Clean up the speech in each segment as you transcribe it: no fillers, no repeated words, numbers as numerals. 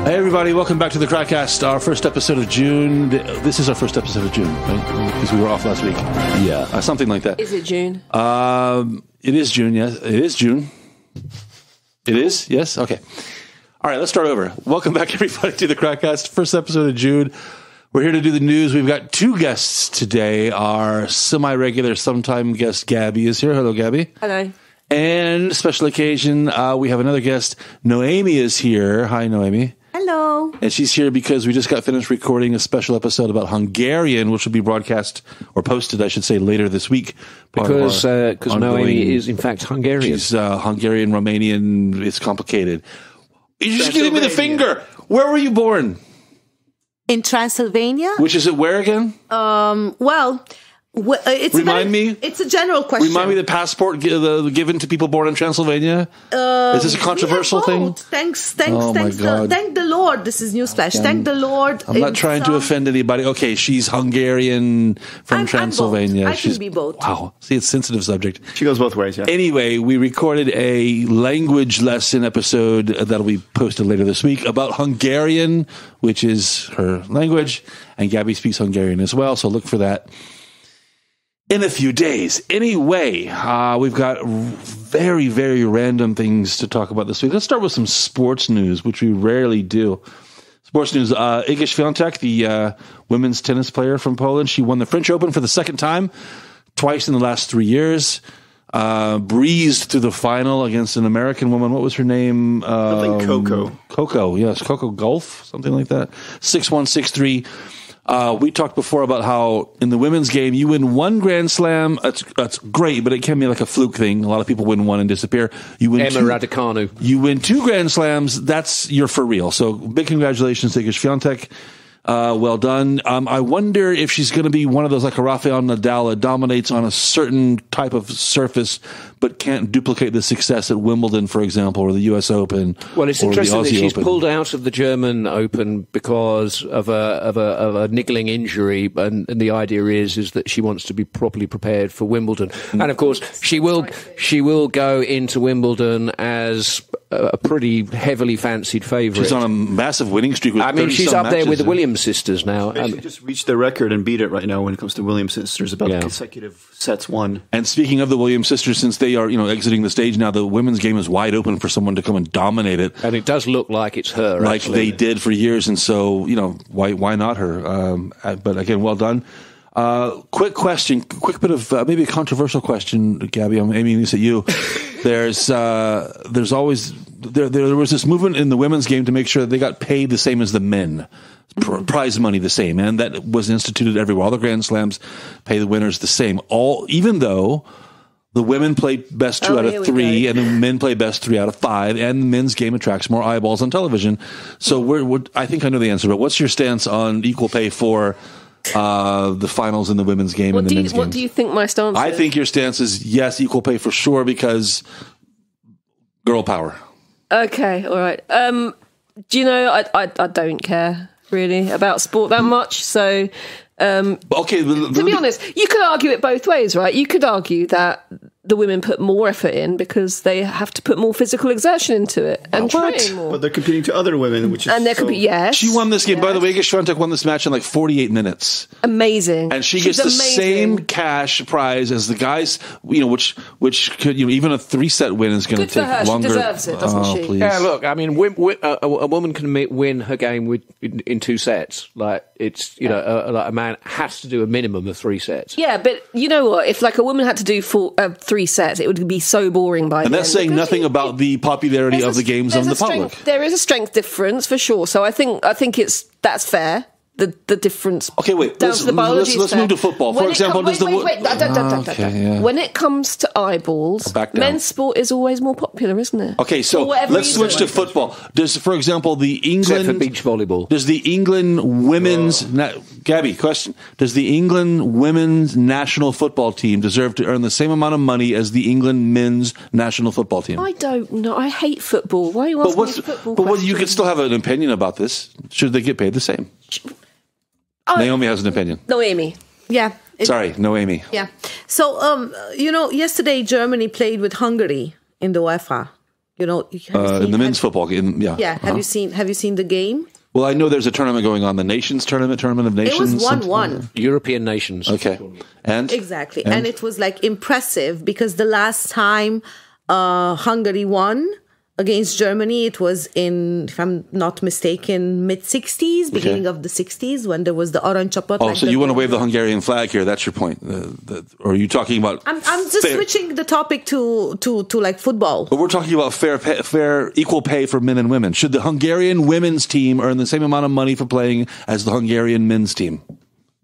Hey everybody, welcome back to the KrakCast, our first episode of June. This is our first episode of June, right? Because we were off last week. Yeah. Something like that. Is it June? It is June, yes. It is June. It is? Yes? Okay. All right, let's start over. Welcome back everybody to the KrakCast, first episode of June. We're here to do the news. We've got two guests today. Our semi-regular, sometime guest, Gabby, is here. Hello, Gabby. Hello. And special occasion, we have another guest. Noemi is here. Hi, Noemi. Hello. And she's here because we just got finished recording a special episode about Hungarian, which will be broadcast or posted, I should say, later this week. Because Noemi is, in fact, Hungarian. She's Hungarian, Romanian. It's complicated. You're just giving me the finger. Where were you born? In Transylvania? Which is it where again? It's It's a general question. Remind me the passport given to people born in Transylvania. Is this a controversial thing? Thanks. Thank the Lord. This is newsflash. Thank the Lord. I'm not trying to offend anybody. Okay, she's Hungarian from Transylvania. I can be both. Wow. See, it's a sensitive subject. She goes both ways, yeah. Anyway, we recorded a language lesson episode that'll be posted later this week about Hungarian, which is her language, and Gabby speaks Hungarian as well, so look for that in a few days. Anyway, we've got very, very random things to talk about this week. Let's start with some sports news, which we rarely do. Sports news. Iga Świątek, the women's tennis player from Poland, she won the French Open for the second time, twice in the last 3 years. Breezed through the final against an American woman. What was her name? I think Coco. Coco, yes. Coco Gauff, something like that. 6-1, 6-3. We talked before about how in the women's game, you win one Grand Slam. That's great, but it can be like a fluke thing. A lot of people win one and disappear. You win Emma Raducanu. You win 2 Grand Slams. You're for real. So big congratulations to Iga Świątek. Well done. I wonder if she's going to be one of those like a Rafael Nadal that dominates on a certain type of surface, but can't duplicate the success at Wimbledon, for example, or the U.S. Open. Well, it's or interesting the that Aussie she's Open. pulled out of the German Open because of a niggling injury, and the idea is that she wants to be properly prepared for Wimbledon. And of course, she will go into Wimbledon as a pretty heavily fancied favourite. She's on a massive winning streak. With she's up there with the Williams sisters now. She just reached the record and beat it right now when it comes to Williams sisters, about consecutive sets won. And speaking of the Williams sisters, since they are exiting the stage now, the women's game is wide open for someone to come and dominate it. And it does look like it's her, like actually. They did for years, and so why not her? But again, well done. Quick question, quick bit of maybe a controversial question, Gabby. I'm aiming this at you. There was this movement in the women's game to make sure that they got paid the same as the men. Prize money the same, and that was instituted everywhere. All the Grand Slams pay the winners the same. Even though the women play best 2 out of 3, and the men play best 3 out of 5, and the men's game attracts more eyeballs on television. So I think I know the answer, but what's your stance on equal pay for the finals in the women's game and the men's game? What do you think my stance is? I think your stance is yes, equal pay for sure, because girl power. Okay, all right. I don't care really about sport that much, so to be honest, you could argue it both ways, right? You could argue that the women put more effort in because they have to put more physical exertion into it and train more. But they're competing to other women, which is yes. She won this game. By the way, Iga Świątek won this match in like 48 minutes. Amazing. And she's gets the same cash prize as the guys, which could, even a 3-set win is going to take longer. She deserves it, doesn't she? Please. Yeah, look, I mean, a woman can win her game in 2 sets. Like, it's, like a man has to do a minimum of 3 sets. Yeah, but you know what? If like a woman had to do 3 sets, it would be so boring by then. And that's saying nothing about the popularity of the games on the public. There is a strength difference for sure. So I think that's fair. The difference. Okay, wait. Let's move to football. For example, when it comes to eyeballs, men's sport is always more popular, isn't it? Okay, so let's switch to football. For example, the England except for beach volleyball. Does the England women's Gabby, question? Does the England women's national football team deserve to earn the same amount of money as the England men's national football team? I don't know. I hate football. Why are you asking me football? But you could still have an opinion about this. Should they get paid the same? Naomi has an opinion. Noemi. Yeah. Noemi. Yeah. So, yesterday Germany played with Hungary in the UEFA. In the men's football game, yeah. Yeah, have you seen the game? Well, I know there's a tournament going on, the Nations Tournament of Nations. It was 1-1. European nations. Okay. And? Exactly. And it was like impressive because the last time Hungary won against Germany, it was in, if I'm not mistaken, mid-60s, beginning of the 60s, when there was the orange chapot. Oh, so you want to wave the Hungarian flag here? That's your point. Or are you talking about... I'm just switching the topic to like football. But we're talking about fair, equal pay for men and women. Should the Hungarian women's team earn the same amount of money for playing as the Hungarian men's team?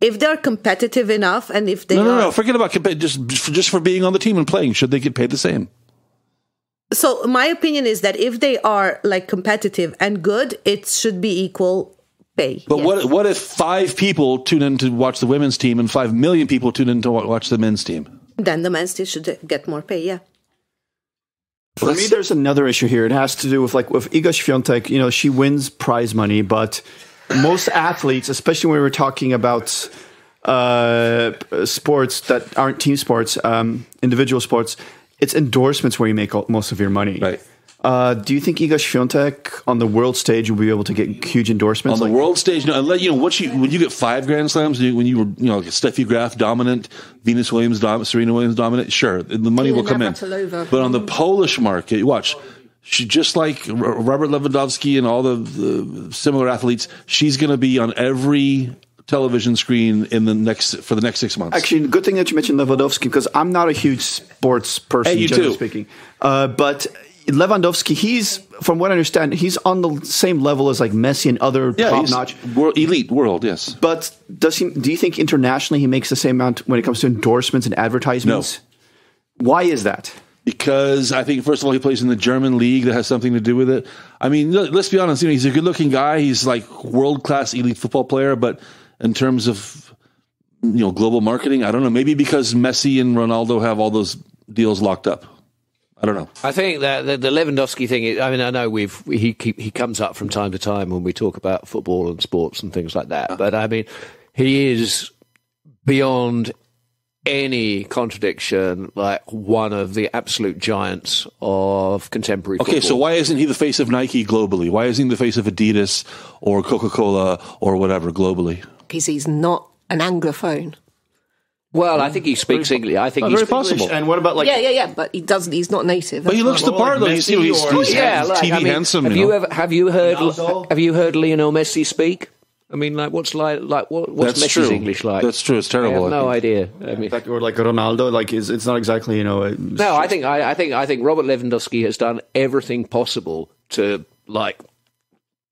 If they're competitive enough and if they No. Forget about just for being on the team and playing. Should they get paid the same? So my opinion is that if they are like competitive and good, it should be equal pay. But what if 5 people tune in to watch the women's team and 5 million people tune in to watch the men's team? Then the men's team should get more pay, yeah. For me, there's another issue here. It has to do with with Iga Świątek, she wins prize money, but most athletes, especially when we're talking about sports that aren't team sports, individual sports, it's endorsements where you make most of your money. Right. Do you think Iga Świątek on the world stage will be able to get huge endorsements? On the world stage, no. When you get 5 Grand Slams, when you were like Steffi Graf dominant, Venus Williams dominant, Serena Williams dominant, sure, the money will come in. But on the Polish market, watch. She, just like Robert Lewandowski and all the similar athletes, she's going to be on every television screen for the next 6 months. Actually, good thing that you mentioned Lewandowski, because I'm not a huge sports person, generally speaking. But Lewandowski, from what I understand, he's on the same level as like Messi and other top-notch elite world. Yes, but do you think internationally he makes the same amount when it comes to endorsements and advertisements? No. Why is that? Because I think, first of all, he plays in the German league. That has something to do with it. I mean, let's be honest. He's a good-looking guy. He's like world-class elite football player. But in terms of global marketing, I don't know. Maybe because Messi and Ronaldo have all those deals locked up. I don't know. I think that the Lewandowski thing. I mean, I know he comes up from time to time when we talk about football and sports and things like that. But I mean, he is beyond any contradiction, like one of the absolute giants of contemporary football. Okay, so why isn't he the face of Nike globally? Why isn't he the face of Adidas or Coca-Cola or whatever globally? Because he's not an Anglophone. Well, I think he speaks English. I think he's very possible. English. And what about yeah, but he doesn't. He's not native. But he looks the part, though. He's TV handsome. Have you heard Lionel Messi speak? I mean, what's Messi's true. English like? That's true. It's terrible. I have no idea. I mean, or like Ronaldo, it's not exactly No, I think Robert Lewandowski has done everything possible to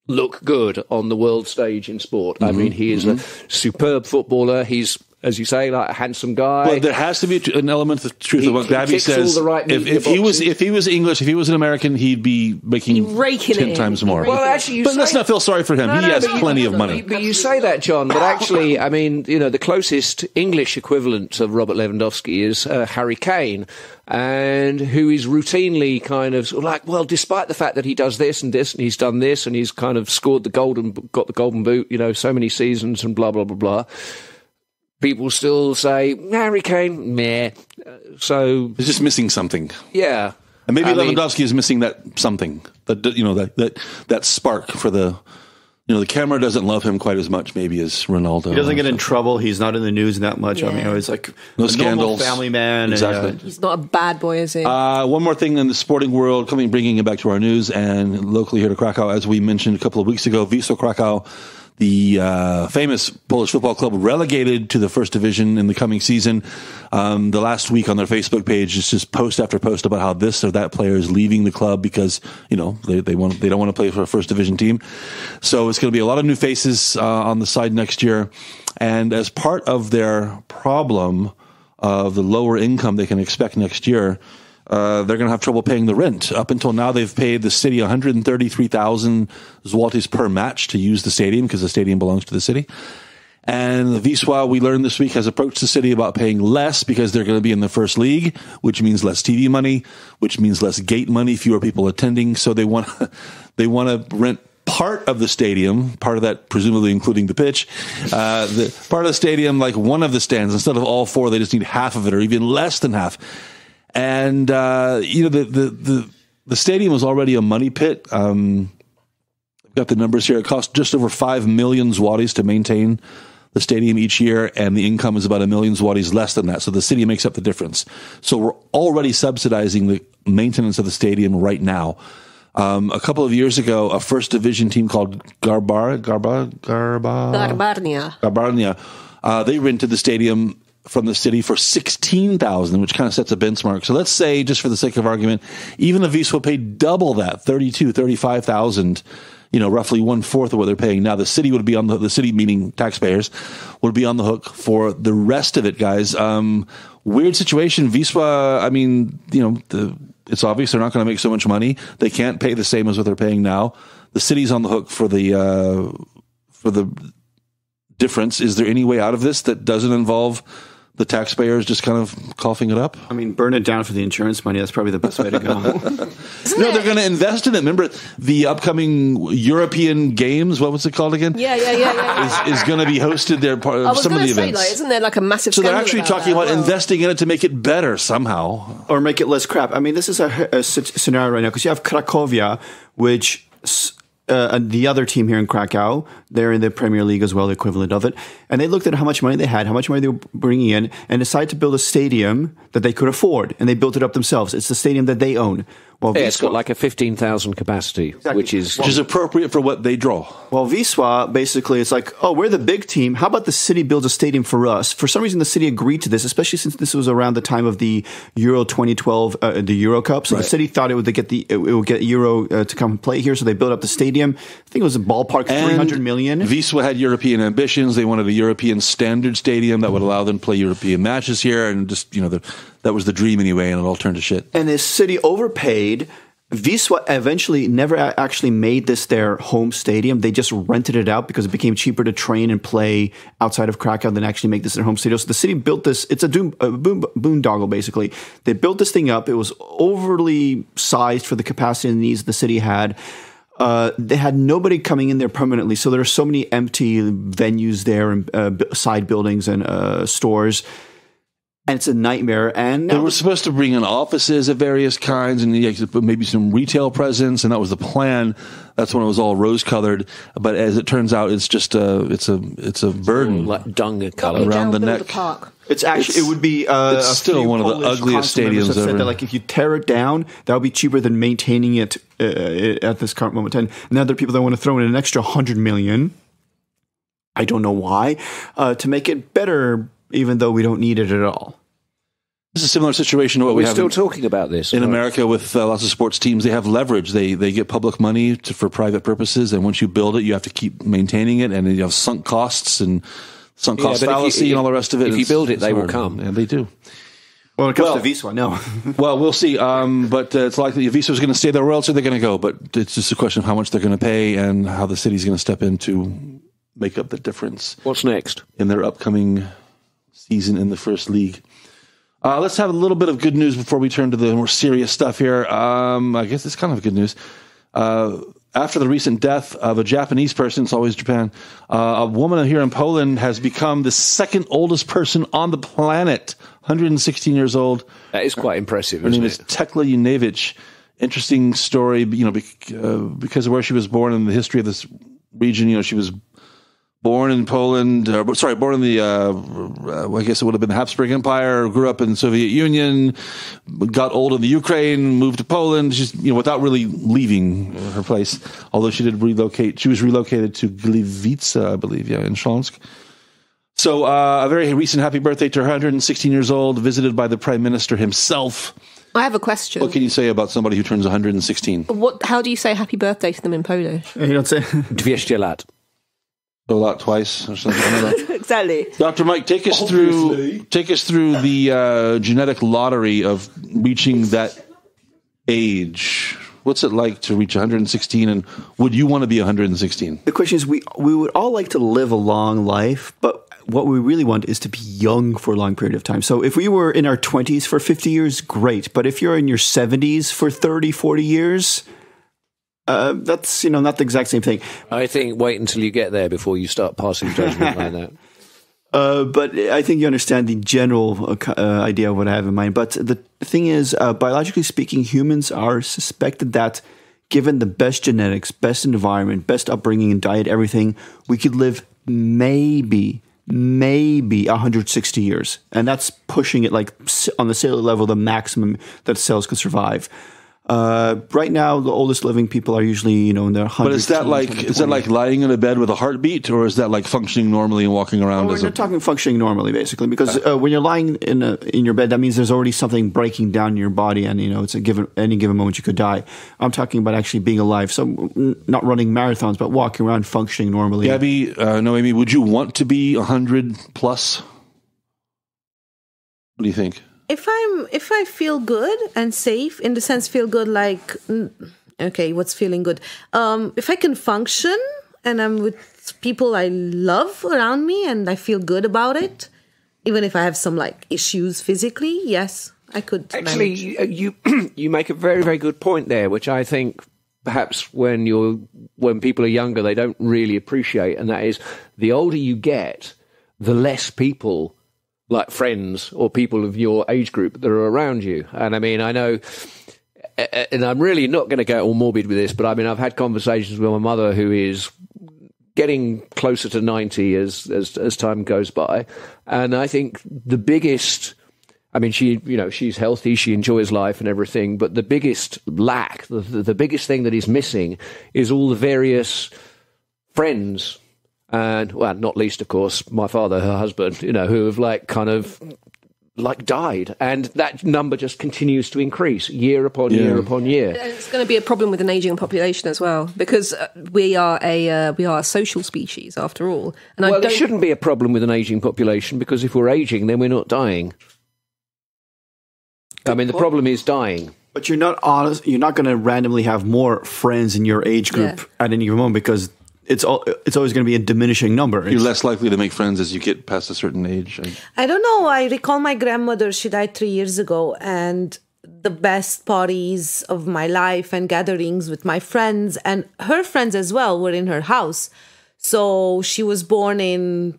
look good on the world stage in sport. I mean, he is a superb footballer. He's, as you say, like a handsome guy. Well, there has to be an element of truth in what Gabby says. If he was English, if he was an American, he'd be making 10 times more. Well, actually, let's not feel sorry for him. He has plenty of money. But you say that, John. But actually, I mean, the closest English equivalent of Robert Lewandowski is Harry Kane, and who is routinely kind of despite the fact that he does this and this and he's done this and he's kind of got the golden boot, so many seasons and blah blah blah blah. People still say Harry Kane, meh. So he's just missing something. Yeah, and maybe Lewandowski is missing that something that spark for the. The camera doesn't love him quite as much, maybe, as Ronaldo. He doesn't get in trouble. He's not in the news that much. Yeah. I mean, he's like no scandals, family man. Exactly. He's not a bad boy, is he? One more thing in the sporting world, bringing it back to our news and locally here to Krakow, as we mentioned a couple of weeks ago, Wisła Kraków, the famous Polish football club, relegated to the first division in the coming season. The last week on their Facebook page, it's just post after post about how this or that player is leaving the club because they don't want to play for a first division team. So it's going to be a lot of new faces on the side next year. And as part of their problem of the lower income they can expect next year, they're going to have trouble paying the rent. Up until now, they've paid the city 133,000 zlotys per match to use the stadium because the stadium belongs to the city. And Wisła, we learned this week, has approached the city about paying less because they're going to be in the first league, which means less TV money, which means less gate money, fewer people attending. So they want to rent part of the stadium, part of that presumably including the pitch, the part of the stadium, like one of the stands. Instead of all 4, they just need half of it or even less than half. And, the the stadium was already a money pit. I've got the numbers here. It cost just over 5 million zlotys to maintain the stadium each year, and the income is about 1 million zlotys less than that. So the city makes up the difference. So we're already subsidizing the maintenance of the stadium right now. A couple of years ago, a first division team called Garbarnia, they rented the stadium from the city for 16,000, which kind of sets a benchmark. So let's say, just for the sake of argument, even if Wisła paid double that, 35,000, roughly 1/4 of what they're paying now, the city would be on the city, meaning taxpayers, would be on the hook for the rest of it, guys. Weird situation. Wisła, it's obvious they're not going to make so much money. They can't pay the same as what they're paying now. The city's on the hook for the difference. Is there any way out of this that doesn't involve the taxpayers just kind of coughing it up? Burn it down for the insurance money. That's probably the best way to go. No, they're going to invest in it. Remember the upcoming European Games? What was it called again? Yeah. Is going to be hosted there. Some of the events. Isn't there like a massive? So they're actually talking about investing in it to make it better somehow, or make it less crap. This is a scenario right now because you have Cracovia, which. The other team here in Krakow, they're in the Premier League as well, the equivalent of it. And they looked at how much money they had, how much money they were bringing in, and decided to build a stadium that they could afford. And they built it up themselves. It's the stadium that they own. Well, it's got like a 15,000 capacity, exactly. which is appropriate for what they draw. Well, Wisła, basically, it's like, oh, we're the big team. How about the city builds a stadium for us? For some reason, the city agreed to this, especially since this was around the time of the Euro 2012, the Euro Cup. So the city thought it would get Euro to come play here, so they built up the stadium. I think it was a ballpark 300 million. Wisła had European ambitions. They wanted a European standard stadium that would allow them to play European matches here, and just that was the dream anyway, and it all turned to shit. And the city overpaid. Wisła eventually never actually made this their home stadium. They just rented it out because it became cheaper to train and play outside of Krakow than actually make this their home stadium. So the city built this. It's a boondoggle, basically. They built this thing up. It was overly sized for the capacity and needs the city had. They had nobody coming in there permanently. So there are so many empty venues there and side buildings and stores. And it's a nightmare. And they were supposed to bring in offices of various kinds and maybe some retail presence, and that was the plan. That's when it was all rose-colored. But as it turns out, it's just it's a burden, like dung color around the neck. It's actually it would be. It's still one of the ugliest stadiums ever. Said that, if you tear it down, that would be cheaper than maintaining it at this current moment. And now there are people that want to throw in an extra 100 million. I don't know why to make it better. Even though we don't need it at all. This is a similar situation to what we have. We're still talking about this in America with lots of sports teams. They have leverage. They get public money for private purposes, and once you build it, you have to keep maintaining it, and you have sunk costs and sunk cost fallacy and all the rest of it. If you build it, they will come. And they do. Well, when it comes to Wisła, no. Well, we'll see. But it's likely if Wisła's going to stay there, where else are they going to go? But it's just a question of how much they're going to pay and how the city's going to step in to make up the difference. What's next in their upcoming season in the first league? Let's have a little bit of good news before we turn to the more serious stuff here. I guess it's kind of good news. After the recent death of a Japanese person, it's always Japan, a woman here in Poland has become the second oldest person on the planet, 116 years old. That is quite impressive. Her name is Tekla Junevich. Interesting story, because of where she was born and the history of this region. She was born in Poland, born in the, I guess it would have been the Habsburg Empire, grew up in the Soviet Union, got old in the Ukraine, moved to Poland, just, without really leaving her place. Although she did relocate. She was relocated to Gliwice, I believe, in Śląsk. So, a very recent happy birthday to her, 116 years old, visited by the Prime Minister himself. I have a question. What can you say about somebody who turns 116? How do you say happy birthday to them in Polish? You don't say 200 lat. A lot twice or something. Exactly. Dr. Mike, take us through the genetic lottery of reaching that age. What's it like to reach 116, and would you want to be 116? The question is, we would all like to live a long life, but what we really want is to be young for a long period of time. So if we were in our 20s for 50 years, great. But if you're in your 70s for 30, 40 years... that's, not the exact same thing. I think wait until you get there before you start passing judgment like that. But I think you understand the general idea of what I have in mind. But the thing is, biologically speaking, humans are suspected that given the best genetics, best environment, best upbringing and diet, everything, we could live maybe 160 years. And that's pushing it like on the cellular level, the maximum that cells could survive. Right now, the oldest living people are usually, in their 100s. But is that like lying in a bed with a heartbeat, or is that like functioning normally and walking around? We're not talking functioning normally, basically, because when you're lying in your bed, that means there's already something breaking down in your body, and it's any given moment you could die. I'm talking about actually being alive, so not running marathons, but walking around, functioning normally. Gabby, Noemi, would you want to be 100 plus? What do you think? If I feel good and safe, in the sense feel good like, okay, what's feeling good? If I can function and I'm with people I love around me and I feel good about it, even if I have some like issues physically, yes, I could. Actually, you make a very, very good point there, which I think perhaps when people are younger, they don't really appreciate, and that is the older you get, the less people like friends or people of your age group that are around you. And I mean, I know, and I'm really not going to get all morbid with this, but I mean, I've had conversations with my mother who is getting closer to 90 as time goes by. And I think the biggest, I mean, she's healthy, she enjoys life and everything, but the biggest lack, the biggest thing that is missing is all the various friends. And, well, not least, of course, my father, her husband, who have died. And that number just continues to increase year upon year upon year. And it's going to be a problem with an aging population as well, because we are a social species after all. And there shouldn't be a problem with an aging population, because if we're aging, then we're not dying. I mean, the problem is dying. But you're not going to randomly have more friends in your age group at any given moment, because it's always going to be a diminishing number. You're less likely to make friends as you get past a certain age. I don't know. I recall my grandmother, she died 3 years ago, and the best parties of my life and gatherings with my friends and her friends as well were in her house. So she was born in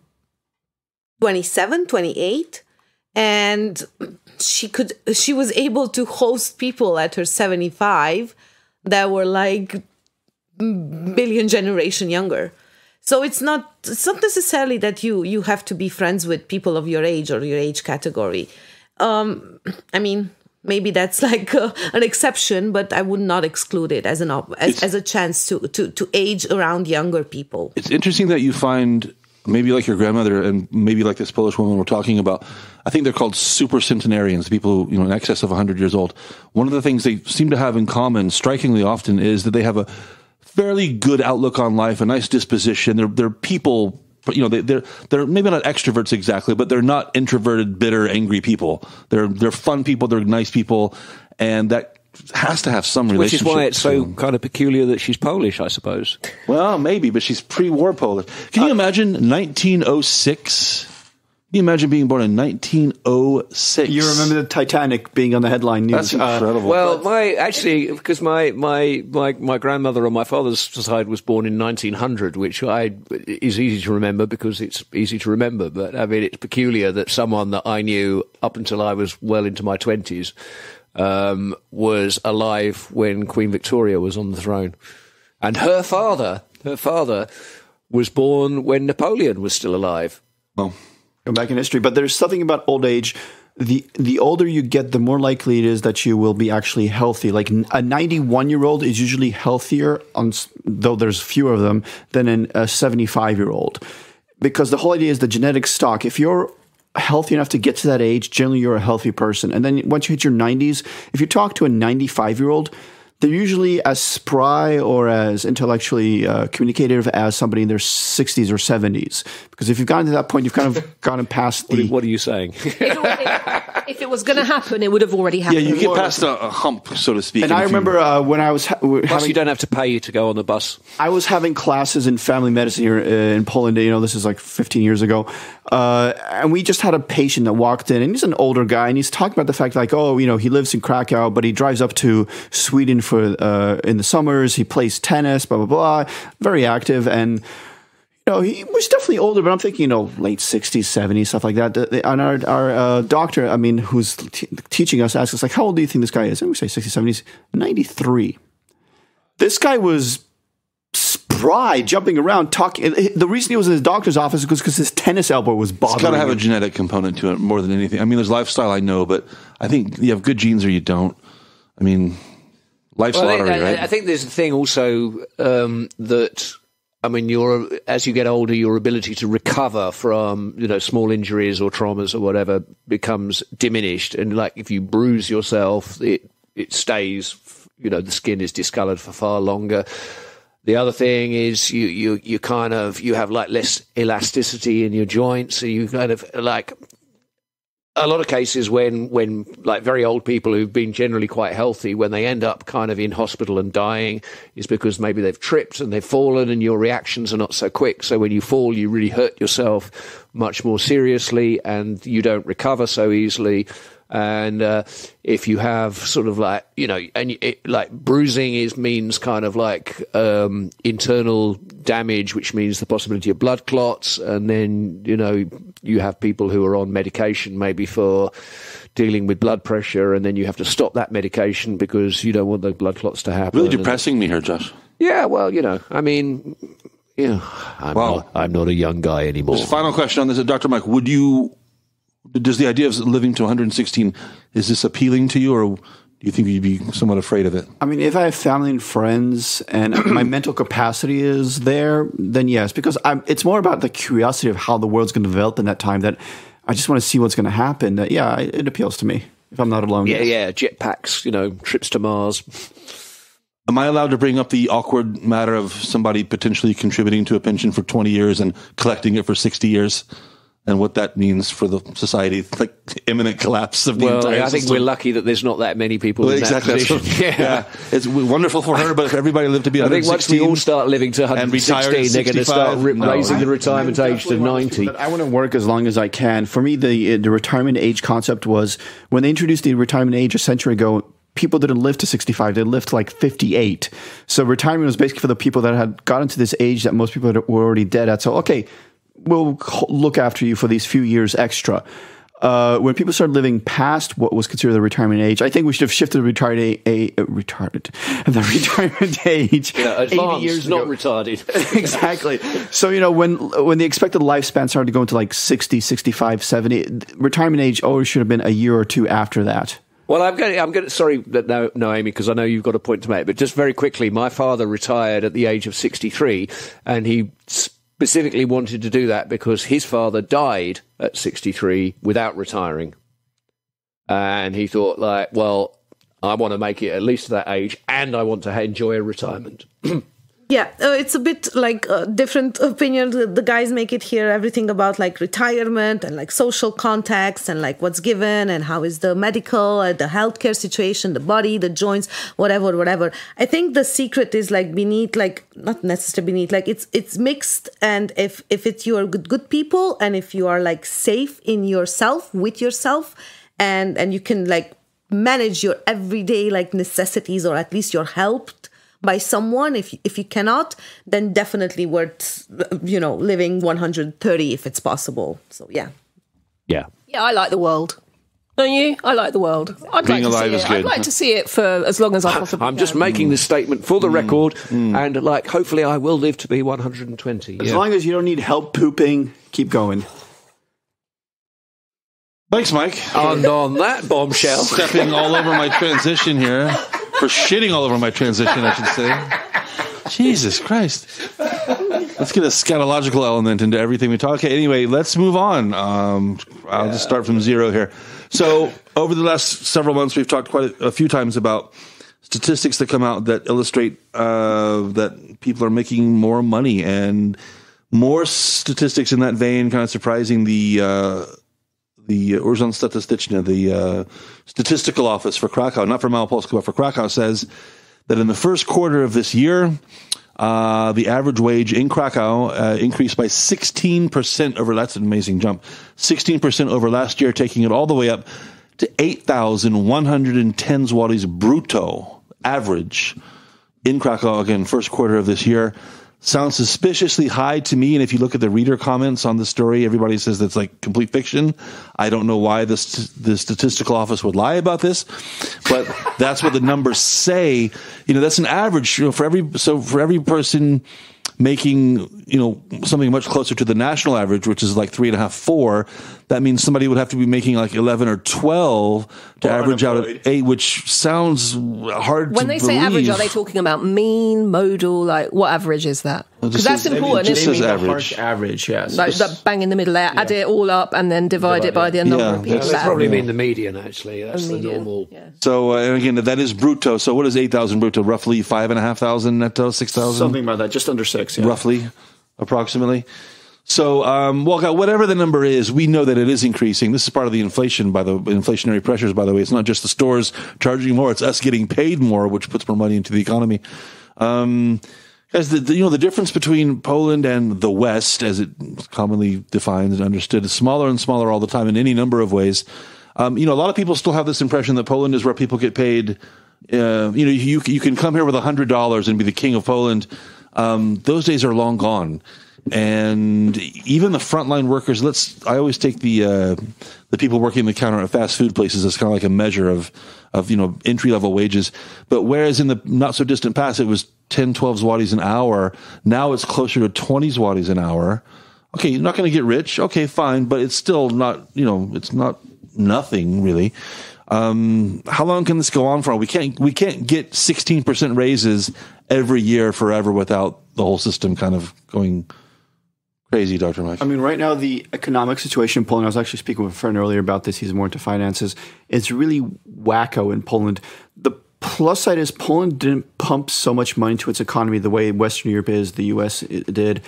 27, 28, and she was able to host people at her 75 that were like billion generation younger. So it's not necessarily that you have to be friends with people of your age or your age category. I mean, maybe that's like an exception, but I would not exclude it as a chance to age around younger people. It's interesting that you find, maybe like your grandmother and maybe like this Polish woman we're talking about, I think they're called super centenarians, people who, in excess of 100 years old. One of the things they seem to have in common, strikingly often, is that they have a fairly good outlook on life, a nice disposition. They're people, but they're maybe not extroverts exactly, but they're not introverted, bitter, angry people. They're fun people. They're nice people, and that has to have some relationship. Which is why it's so kind of peculiar that she's Polish, I suppose. Well, maybe, but she's pre-war Polish. Can you imagine 1906? Can you imagine being born in 1906? You remember the Titanic being on the headline news? That's incredible. Well, because my grandmother on my father's side was born in 1900, which is easy to remember because it's easy to remember. But I mean, it's peculiar that someone that I knew up until I was well into my 20s was alive when Queen Victoria was on the throne, and her father was born when Napoleon was still alive. Well, go back in history, but there's something about old age. The older you get, the more likely it is that you will be actually healthy. Like a 91-year-old is usually healthier, though there's fewer of them, than a 75-year-old. Because the whole idea is the genetic stock. If you're healthy enough to get to that age, generally you're a healthy person. And then once you hit your 90s, if you talk to a 95-year-old, they're usually as spry or as intellectually communicative as somebody in their 60s or 70s. Because if you've gotten to that point, you've kind of gotten past the... What are you saying? If it was going to happen, it would have already happened. Yeah, you get past a hump, so to speak. And I remember when I was... Plus, you don't have to pay to go on the bus. I was having classes in family medicine here in Poland. This is like 15 years ago. And we just had a patient that walked in, and he's an older guy, and he's talking about the fact like, he lives in Krakow, but he drives up to Sweden for in the summers. He plays tennis, blah, blah, blah. Very active. And he was definitely older, but I'm thinking, late 60s, 70s, stuff like that. And our doctor, who's teaching us, asked us, like, how old do you think this guy is? And we say 60s, 70s, 93. This guy was spry, jumping around, talking. The reason he was in his doctor's office was because his tennis elbow was bothering him. It's got to have a genetic component to it more than anything. There's lifestyle, I know, but I think you have good genes or you don't. Life's lottery, right? I think there's a thing also that, as you get older, your ability to recover from, small injuries or traumas or whatever becomes diminished. And like if you bruise yourself, it stays, the skin is discolored for far longer. The other thing is you have like less elasticity in your joints. So you kind of like a lot of cases when like very old people who've been generally quite healthy, when they end up kind of in hospital and dying, is because maybe they've tripped and they've fallen and your reactions are not so quick. So when you fall, you really hurt yourself much more seriously and you don't recover so easily. And if you have sort of like, like bruising means kind of like internal damage, which means the possibility of blood clots. And then, you have people who are on medication maybe for dealing with blood pressure, and then you have to stop that medication because you don't want the blood clots to happen. Really depressing me here, Josh. Yeah, well, I'm not a young guy anymore. Just a final question on this. Dr. Mike, does the idea of living to 116, is this appealing to you, or do you think you'd be somewhat afraid of it? If I have family and friends and my mental capacity is there, then yes, because it's more about the curiosity of how the world's going to develop in that time, that I just want to see what's going to happen. That, it appeals to me if I'm not alone. Yeah, jetpacks, trips to Mars. Am I allowed to bring up the awkward matter of somebody potentially contributing to a pension for 20 years and collecting it for 60 years? And what that means for the society, like imminent collapse of the entire system. I think we're lucky that there's not that many people in that position. Yeah. It's wonderful for her, but if everybody lived to be 116... I think once we all start living to 116, they're going to start raising the retirement age to 90. But I want to work as long as I can. For me, the retirement age concept was, when they introduced the retirement age a century ago, people didn't live to 65, they lived to like 58. So retirement was basically for the people that had gotten to this age that most people were already dead at. So, okay, we'll look after you for these few years extra. When people started living past what was considered the retirement age, I think we should have shifted the retirement age. Yeah, advanced, years ago. Not retarded. Exactly. So, when the expected lifespan started to go into like 60, 65, 70, retirement age always should have been a year or two after that. Well, I'm going. Sorry, no, Amy, because I know you've got a point to make. But just very quickly, my father retired at the age of 63, and he specifically wanted to do that because his father died at 63 without retiring. And he thought, like, well, I want to make it at least to that age, and I want to enjoy a retirement. Yeah, it's a bit like a different opinion. The guys make it here, everything about like retirement and like social context and like what's given and how is the medical, the healthcare situation, the body, the joints, whatever. I think the secret is like beneath, like not necessarily beneath, like it's mixed. And if it's you are good people, and if you are like safe in yourself, with yourself, and you can like manage your everyday like necessities, or at least you're helped by someone. If you cannot, then definitely worth living 130 if it's possible. So yeah, I like the world. Don't you? I like the world. Being alive is good. I'd like to see it for as long as I possibly I'm just making this statement for the record, and like hopefully I will live to be 120. As long as you don't need help pooping, keep going. Thanks, Mike. And on that bombshell, stepping all over my transition here. For shitting all over my transition, I should say. Jesus Christ. Let's get a scatological element into everything we talk. Okay, anyway, let's move on. I'll just start from zero here. So, over the last several months, we've talked quite a few times about statistics that come out that illustrate that people are making more money, and more statistics in that vein, kind of surprising the Urząd the statistical office for Krakow, not for Małopolska, but for Krakow, says that in the first quarter of this year, the average wage in Krakow increased by 16% over, that's an amazing jump, 16% over last year, taking it all the way up to 8,110 zlotys brutto average in Krakow, again, first quarter of this year. sounds suspiciously high to me. And if you look at the reader comments on the story, everybody says that's like complete fiction. I don't know why the statistical office would lie about this, but that's what the numbers say. That's an average. For every person making, something much closer to the national average, which is like 3.5, 4, that means somebody would have to be making like 11 or 12 to average out at 8, which sounds hard to believe. When they say average, are they talking about mean, modal, like what average is that? Because that's important. It just says average. Average, yes. Like that bang in the middle there, add it all up and then divide it by the number of people. They probably mean the median, actually. That's the normal. Yeah. So, and again, that is brutto. So what is 8,000 brutto? Roughly 5,500 netto, 6,000? Something about that, just under 6. Yeah. Roughly, approximately. So, whatever the number is, we know that it is increasing. This is part of the inflationary pressures, by the way. It's not just the stores charging more, it's us getting paid more, which puts more money into the economy. As the difference between Poland and the West, as it's commonly defined and understood, is smaller and smaller all the time in any number of ways. A lot of people still have this impression that Poland is where people get paid. You can come here with $100 and be the king of Poland. Those days are long gone. And even the frontline workers, I always take the people working the counter at fast food places as kind of like a measure of entry level wages. But whereas in the not so distant past, it was 10, 12 zlotys an hour. Now it's closer to 20 zlotys an hour. Okay, you're not going to get rich. Okay, fine. But it's still not, it's not nothing really. How long can this go on for? We can't get 16% raises every year forever without the whole system kind of going crazy, Dr. Mike. I mean, right now, the economic situation in Poland, I was actually speaking with a friend earlier about this. He's more into finances. It's really wacko in Poland. The plus side is Poland didn't pump so much money into its economy the way Western Europe is, the U.S. did,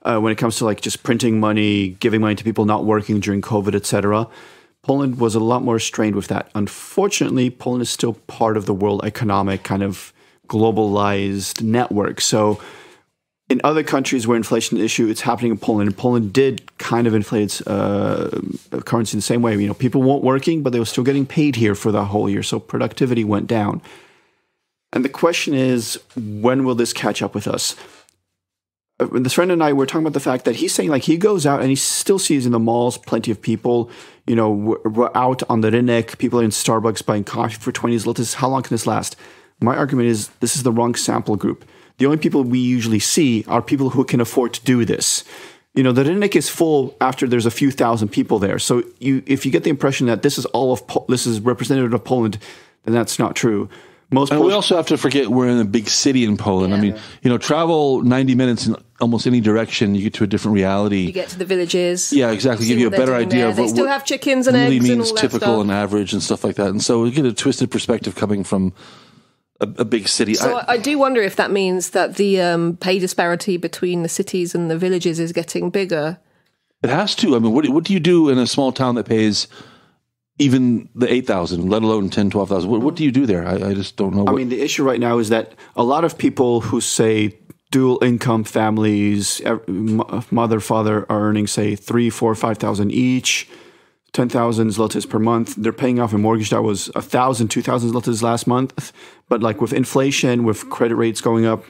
when it comes to like just printing money, giving money to people not working during COVID, etc. Poland was a lot more strained with that. Unfortunately, Poland is still part of the world economic kind of globalized network. So in other countries where inflation is an issue, it's happening in Poland. And Poland did kind of inflate its currency in the same way. People weren't working, but they were still getting paid here for the whole year. So productivity went down. And the question is, when will this catch up with us? This friend and I were talking about the fact that he's saying like he goes out and he still sees in the malls plenty of people, we're out on the Rynek, people are in Starbucks buying coffee for 20 zlotys. How long can this last? My argument is this is the wrong sample group. The only people we usually see are people who can afford to do this. The Rynek is full after there's a few thousand people there. So if you get the impression that this is this is representative of Poland, then that's not true. And we also have to forget we're in a big city in Poland. Yeah. I mean, travel 90 minutes in almost any direction, you get to a different reality. You get to the villages. Yeah, exactly. Give you a better idea of what still have chickens and really eggs means and all that typical stuff. and average and stuff like that. And so we get a twisted perspective coming from a big city. So I do wonder if that means that the pay disparity between the cities and the villages is getting bigger. It has to. I mean, what do you do in a small town that pays even the 8,000, let alone 10, 12,000? What do you do there? I just don't know. I mean, the issue right now is that a lot of people who say dual income families, mother, father are earning, say, 3, 4, 5,000 each, 10,000 zlotys per month. They're paying off a mortgage that was 1,000, 2,000 zlotys last month. But like with inflation, with credit rates going up,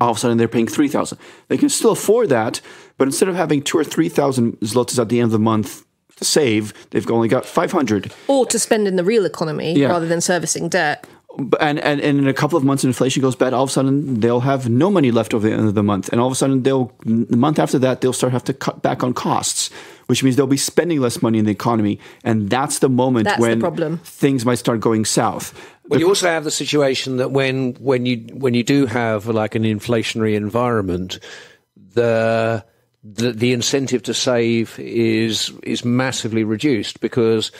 all of a sudden they're paying 3,000. They can still afford that, but instead of having 2,000 or 3,000 zlotys at the end of the month to save, they've only got 500. Or to spend in the real economy rather than servicing debt. And in a couple of months, inflation goes bad. All of a sudden, they'll have no money left over the end of the month, and all of a sudden, the month after that, they'll have to cut back on costs, which means they'll be spending less money in the economy, and that's the moment when things might start going south. Well, you also have the situation that when you do have like an inflationary environment, the incentive to save is massively reduced because,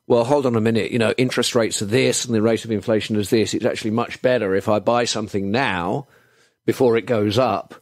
well, hold on a minute, interest rates are this and the rate of inflation is this. It's actually much better if I buy something now before it goes up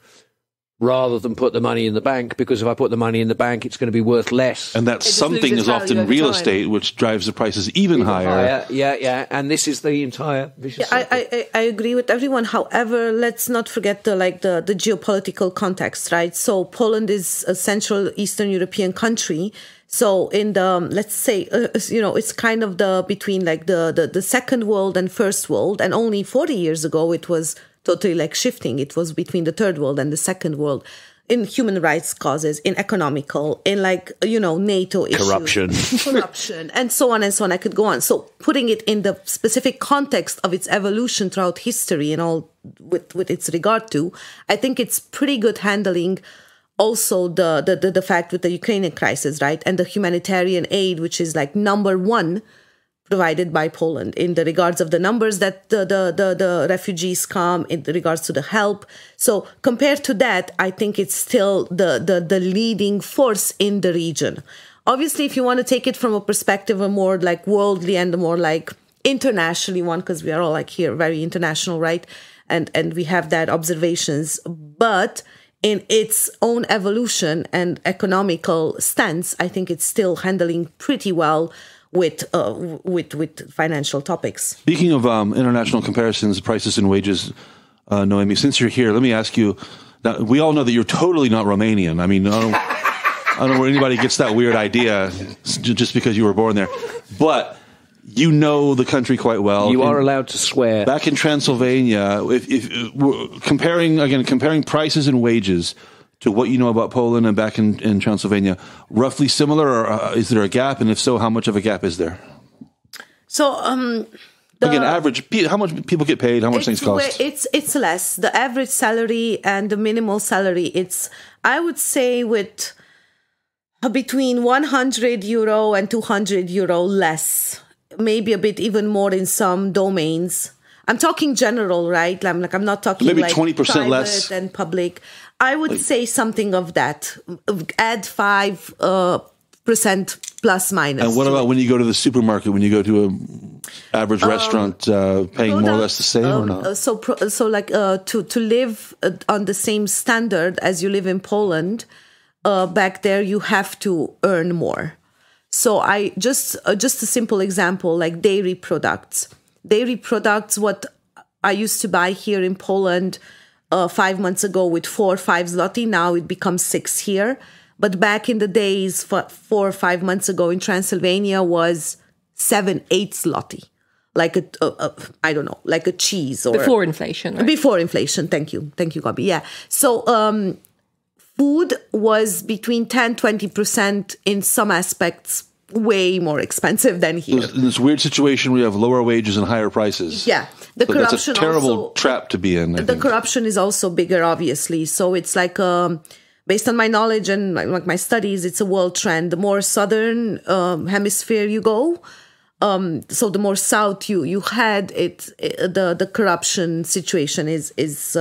rather than put the money in the bank, because if I put the money in the bank, it's going to be worth less. And that something is often real estate, which drives the prices even higher. Yeah. And this is the entire vicious cycle. I agree with everyone. However, let's not forget the geopolitical context, right? So Poland is a Central Eastern European country. So in the, let's say, it's kind of between like the second world and first world. And only 40 years ago, it was totally like shifting. It was between the third world and the second world in human rights causes, in economical, in like, NATO issues. Corruption, and so on and so on. I could go on. So putting it in the specific context of its evolution throughout history and all with its regard to, I think it's pretty good handling also the fact with the Ukrainian crisis, right? And the humanitarian aid, which is like number one provided by Poland in the regards of the numbers that the refugees come, in regards to the help. So compared to that, I think it's still the leading force in the region. Obviously, if you want to take it from a perspective of more like worldly and more like internationally one, because we are all like here very international, right? And we have that observations, but in its own evolution and economical stance, I think it's still handling pretty well with financial topics. Speaking of international comparisons, prices and wages, Noemi, since you're here, let me ask you, now, we all know that you're totally not Romanian. I mean, I don't know where anybody gets that weird idea just because you were born there. But you know the country quite well. You are allowed to swear. Back in Transylvania, if comparing prices and wages to what you know about Poland and back in Transylvania, roughly similar, or is there a gap? And if so, how much of a gap is there? So, again, average, how much people get paid, how much things cost? It's less. The average salary and the minimal salary, it's, I would say, with between 100 euro and 200 euro less, maybe a bit even more in some domains. I'm talking general, right? I'm not talking maybe like 20% less and public. I would say something of that. Add 5% plus minus. And what about when you go to the supermarket? When you go to an average restaurant, paying more or less the same or not? So to live on the same standard as you live in Poland, back there you have to earn more. So I just a simple example, like dairy products. Dairy products, what I used to buy here in Poland 5 months ago with 4 or 5 zloty, now it becomes 6 here. But back in the days, 4 or 5 months ago in Transylvania was 7, 8 zloty. Like I don't know, like a cheese. Or before inflation, right? Before inflation, thank you, Gabi. Yeah. So food was between 10-20% in some aspects way more expensive than here. In this weird situation where you have lower wages and higher prices. Yeah. The corruption, that's a terrible trap to be in. I think corruption is also bigger, obviously. So it's like, based on my knowledge and my studies, it's a world trend. The more southern hemisphere you go, so the more south you head, the corruption situation is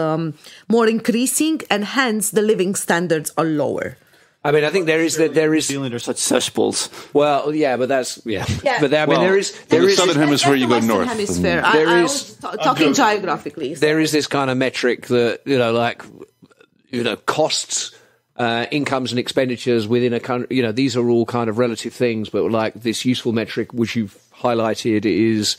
more increasing, and hence the living standards are lower. I mean, I think there is. Zealand are such cesspools. Well, yeah, but that's yeah. But I mean, there is the southern hemisphere. You go north. Hemisphere. I was talking geographically. So. There is this kind of metric that costs, incomes and expenditures within a country. These are all kind of relative things, but like this useful metric which you've highlighted is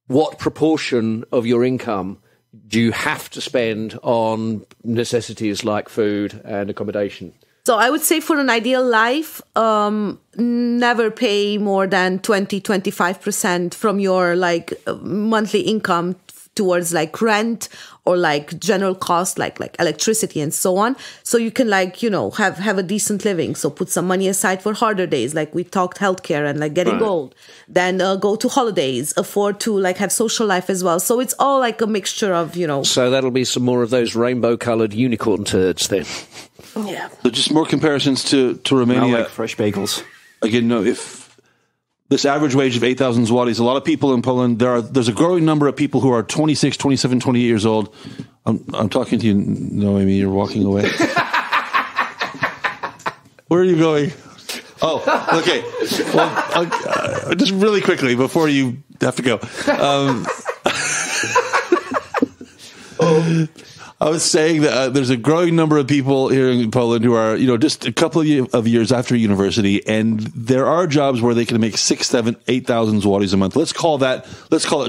what proportion of your income do you have to spend on necessities like food and accommodation? So I would say for an ideal life, never pay more than 20-25% from your monthly income towards like rent or like general cost, like electricity and so on. So you can have a decent living. So put some money aside for harder days, like we talked healthcare and like getting old. Then go to holidays, afford to have social life as well. So it's all like a mixture of, So that'll be some more of those rainbow-coloured unicorn turds then. Yeah. So just more comparisons to Romania. Like fresh bagels. Again, if this average wage of 8,000 zlotys, a lot of people in Poland, there's a growing number of people who are 26, 27, 28 years old. I'm talking to you, Noemi, you're walking away. Where are you going? Oh, okay. Well, just really quickly before you have to go. I was saying that there's a growing number of people here in Poland who are, just a couple of years after university, and there are jobs where they can make 6, 7, 8,000 zlotys a month. Let's call it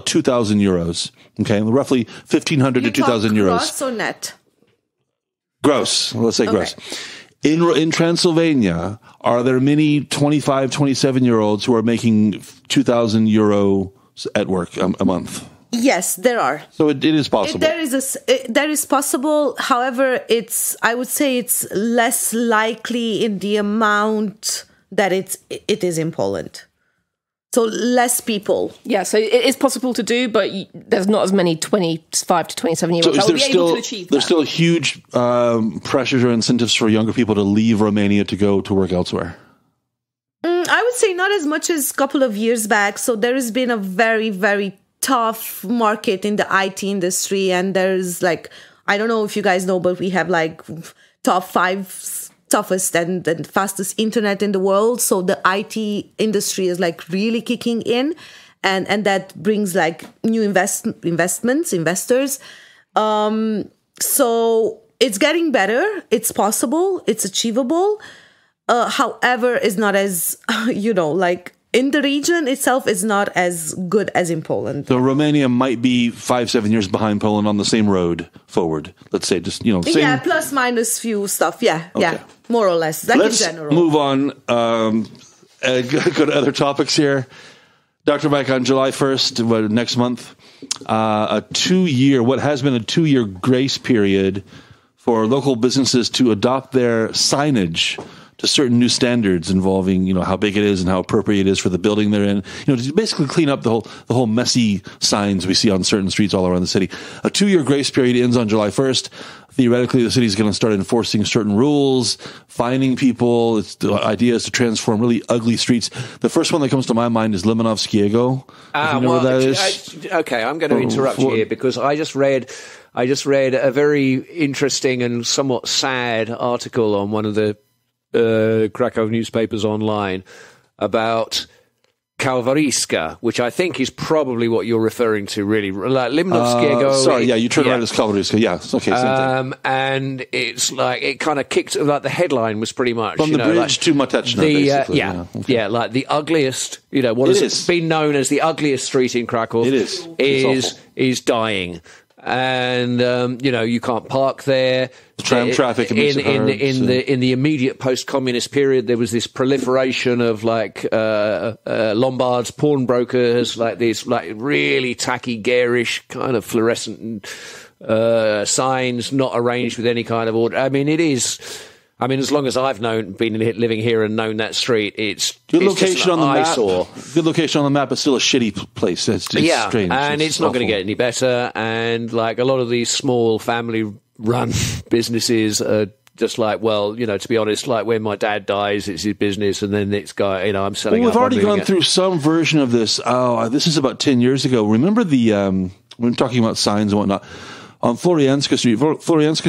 2,000 euros. Okay, roughly 1,500 to 2,000 euros. Gross or net? Gross. Let's say gross. In Transylvania, are there many 25, 27-year-olds who are making 2,000 euro at work a month? Yes, there are. So it is possible. There is possible. However, I would say it's less likely in the amount that it is in Poland. So less people. Yeah, so it is possible to do, but there's not as many 25 to 27-year-olds that will be able to achieve that. There's still huge pressures or incentives for younger people to leave Romania to go to work elsewhere. I would say not as much as a couple of years back. So there has been a very, very tough market in the IT industry. And there's I don't know if you guys know, but we have top 5 toughest and fastest internet in the world. So the IT industry is really kicking in, and that brings new investors. So it's getting better. It's possible. It's achievable. However, it's not as, in the region itself is not as good as in Poland. So Romania might be 5-7 years behind Poland on the same road forward. Let's say same. Yeah, plus minus few stuff. Yeah, okay. Yeah, more or less. Let's in general. move on. Go to other topics here. Dr. Mike, on July 1st, next month, what has been a 2-year grace period for local businesses to adopt their signage to certain new standards involving, how big it is and how appropriate it is for the building they're in. To basically clean up the whole messy signs we see on certain streets all around the city. A 2-year grace period ends on July 1st. Theoretically, the city is going to start enforcing certain rules, fining people. The idea is to transform really ugly streets. The first one that comes to my mind is Limanovskiego. You know what that is? Okay, I'm going to interrupt you here because I just read a very interesting and somewhat sad article on one of the Krakow newspapers online about Kalwaryska, which I think is probably what you're referring to, really. Like Limanovskiego. You turn around as Kalwaryska. Yeah, okay, same thing. And it's it kind of kicked, the headline was pretty much from the bridge to Matechna, basically. Like the ugliest, what has been known as the ugliest street in Krakow. It is dying. And you can't park there. Tram traffic in the immediate post-communist period, there was this proliferation of Lombards, pawnbrokers, these really tacky, garish kind of fluorescent signs, not arranged with any kind of order. As long as I've been living here and known that street, it's good location on the map. Eyesore. Good location on the map, but still a shitty place. It's strange. And it's not going to get any better. And a lot of these small family-run businesses are just to be honest, when my dad dies, it's his business, and then it's I'm selling. Well, we've already gone through some version of this. This is about 10 years ago. Remember we're talking about signs and whatnot. On Florianska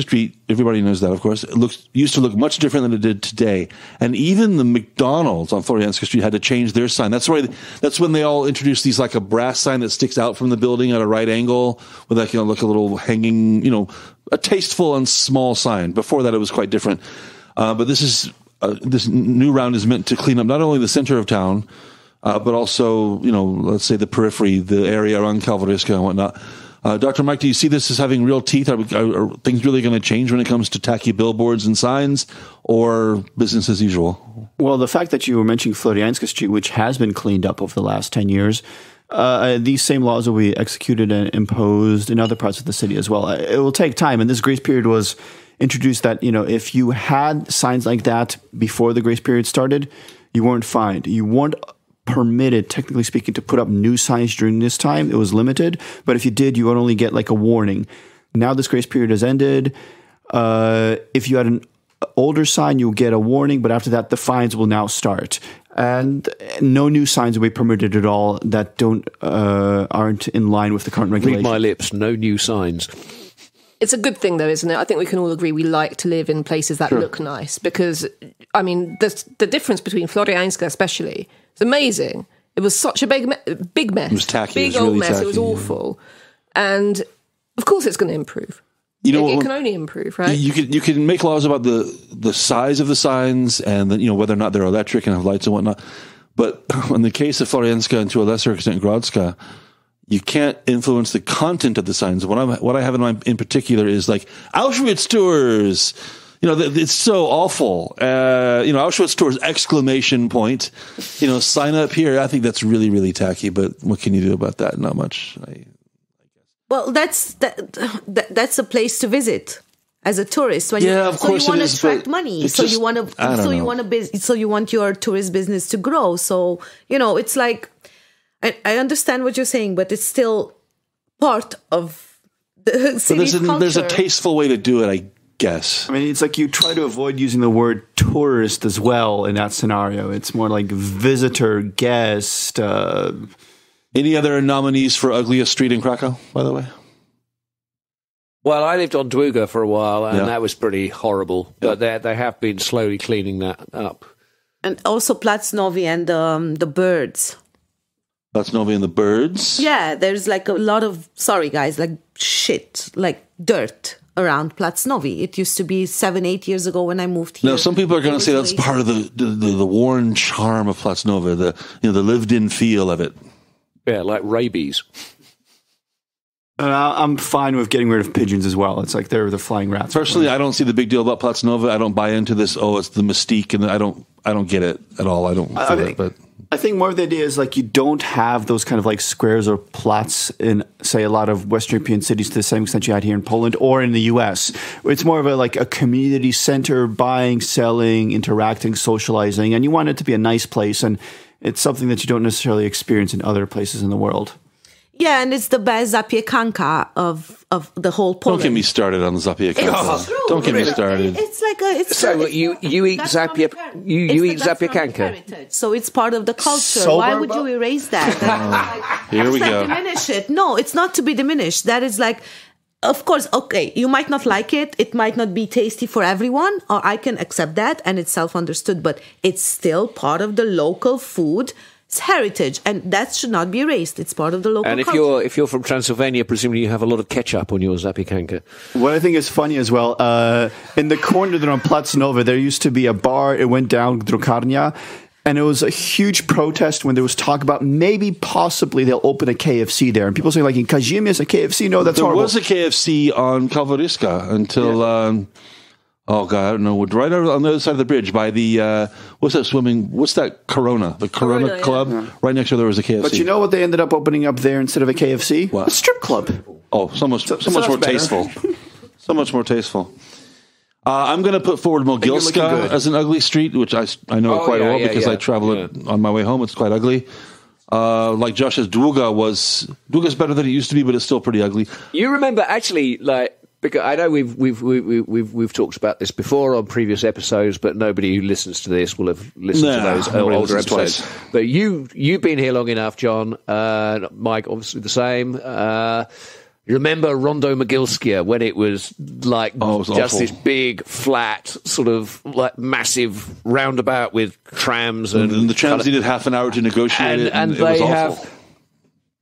Street, everybody knows that, of course, used to look much different than it did today. And even the McDonald's on Florianska Street had to change their sign. That's when they all introduced these a brass sign that sticks out from the building at a right angle with look a little hanging, a tasteful and small sign. Before that, it was quite different. But this new round is meant to clean up not only the center of town, but also, let's say the periphery, the area around Kalwaryska and whatnot. Dr. Mike, do you see this as having real teeth? Are things really going to change when it comes to tacky billboards and signs, or business as usual? Well, the fact that you were mentioning Florianska Street, which has been cleaned up over the last 10 years, these same laws will be executed and imposed in other parts of the city as well. It will take time, and this grace period was introduced that, if you had signs like that before the grace period started, you weren't fined. You weren't permitted, technically speaking, to put up new signs during this time. It was limited, but if you did, you would only get a warning. Now this grace period has ended. If you had an older sign, you'll get a warning, but after that, the fines will now start. And no new signs will be permitted at all that aren't in line with the current regulation. Read my lips, no new signs. It's a good thing, though, isn't it? I think we can all agree we like to live in places that look nice because, the difference between Florianska especially is amazing. It was such a big mess. It was tacky. Big old mess. Tacky, it was awful. And, of course, it's going to improve. It can only improve, right? You can make laws about the size of the signs and whether or not they're electric and have lights and whatnot. But in the case of Florianska and to a lesser extent Grodzka, you can't influence the content of the signs. What I have in mind in particular is Auschwitz tours, it's so awful. Auschwitz tours ! Sign up here. I think that's really, really tacky. But what can you do about that? Not much. Well, that's a place to visit as a tourist. When of course you want it to is, attract money. So you want your tourist business to grow. So it's like I understand what you're saying, but it's still part of the city's culture. There's a tasteful way to do it, I guess. I mean, it's like you try to avoid using the word tourist as well in that scenario. It's more like visitor, guest. Any other nominees for Ugliest Street in Krakow, by the way? Well, I lived on Długa for a while, and that was pretty horrible. But they have been slowly cleaning that up. And also Plac Nowy and the birds. Plac Nowy and the birds? Yeah, there's like a lot of, sorry guys, like shit, like dirt around Plac Nowy. It used to be 7-8 years ago when I moved here. No, some people are going to say that's part of the worn charm of Plac Nowy, the lived-in feel of it. Yeah, like rabies. I'm fine with getting rid of pigeons as well. It's like they're the flying rats. Personally, I don't see the big deal about Plac Nowy. I don't buy into this. Oh, it's the mystique, and I don't get it at all. I don't feel it. But I think more of the idea is like you don't have those kind of like squares or plats in, say, a lot of Western European cities to the same extent you had here in Poland or in the US. It's more of a community center, buying, selling, interacting, socializing, and you want it to be a nice place, and it's something that you don't necessarily experience in other places in the world. Yeah, and it's the best zapiekanka of the whole Poland. Don't get me started on the zapiekanka. Don't get me started. It's like you eat zapiekanka. So it's part of the culture. Sober, why would you erase that? Here we go. Diminish it. No, it's not to be diminished. That is like, of course, okay, you might not like it. It might not be tasty for everyone, or I can accept that, and it's self-understood, but it's still part of the local food. It's heritage, and that should not be erased. It's part of the local culture. And if you're from Transylvania, presumably you have a lot of ketchup on your zapiekanka. What I think is funny as well, in the corner there on Plac Nowy, there used to be a bar. It went down, Drukarnia, and it was a huge protest when there was talk about possibly they'll open a KFC there. And people say, like, in Kazimierz, a KFC? No, that's horrible. There was a KFC on Kalwaryska until... Yeah. Oh God, I don't know. Right over on the other side of the bridge by the what's that Corona? The Corona Club. Yeah. Right next to there was a KFC. But you know what they ended up opening up there instead of a KFC? What? A strip club. Oh, so much more tasteful. So much more tasteful. I'm going to put forward Mogilska as an ugly street, which I know quite well because I travel it on my way home. It's quite ugly. Like Josh says, Długa's better than it used to be, but it's still pretty ugly. You remember actually, like. Because I know we've talked about this before on previous episodes, but nobody who listens to this will have listened to those older episodes. Twice. But you've been here long enough, John. Mike, obviously the same. You remember Rondo Mogilskie when it was like just this big, flat, sort of like massive roundabout with trams, and the trams needed half an hour to negotiate it, and it was awful.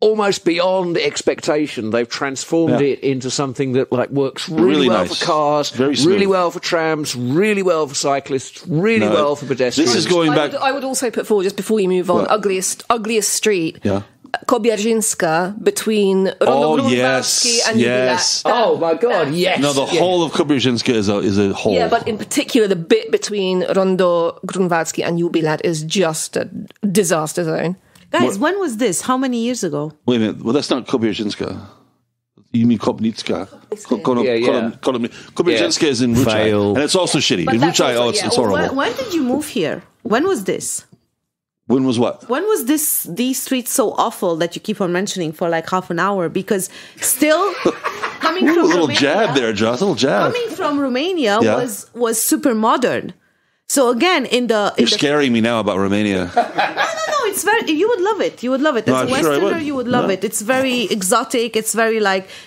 Almost beyond expectation, they've transformed it into something that works really well nice. For cars, really well for trams, really well for cyclists, really well for pedestrians. This is going back. I would also put forward, just before you move on, ugliest street. Yeah. Kobierzyńska between Rondo Grunwaldzki and yes. Oh my God, yes. No, the whole of Kobierzyńska is a whole. Yeah, but in particular, the bit between Rondo Grunwaldzki and Jubilat is just a disaster zone. Guys, when was this? How many years ago? Wait a minute. Well, that's not Kobierzyńska. You mean Kopnicka. Kobierzyńska is in Ruchaj. And it's also shitty. In Ruchaj, it's horrible. When did you move here? When was this? When was what? When was these streets so awful that you keep on mentioning for like half an hour? Because still coming from a little jab there, Josh. A little jab. Coming from Romania was super modern. So again, you're scaring me now about Romania. No, it's very. You would love it. You would love it. As a Westerner, you would love it. It's very exotic. It's very